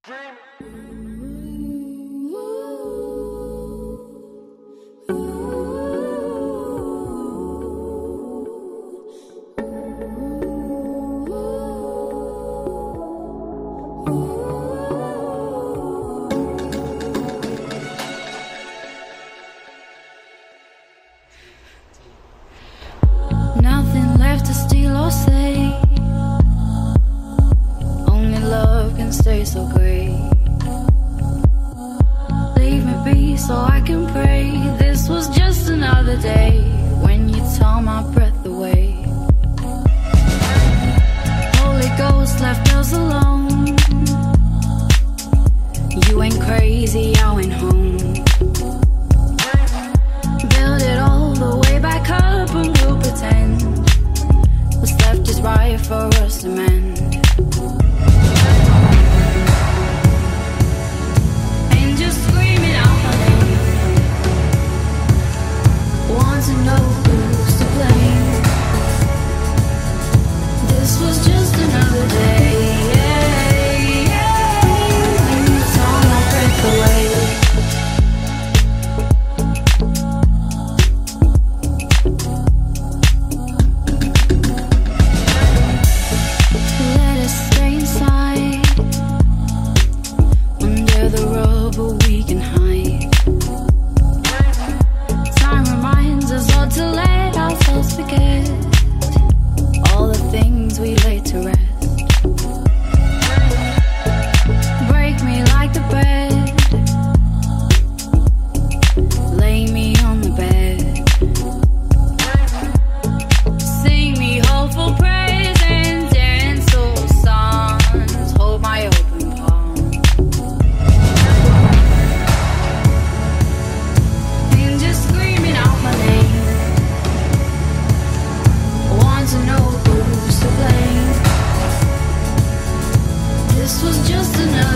Nothing left to steal or say. Only love can stay so great. Leave me be so I can pray. This was just another day when you tore my breath away. Holy Ghost left us alone. You ain't crazy, I went home. Build it all the way back up and we'll pretend what's left is right for us to mend. And just screaming out my name. Want to know who's to blame. This was just another day. When you tore my breath away. Let us stay inside. Under the rubber we can hide. Time reminds us all to let ourselves forget all the things we laid to rest. Break me like the bread. Lay me on the bed. Sing me hopeful prayers and dance old songs. Hold my open palm. And just screaming out my name. Want to know who's to blame. This was just another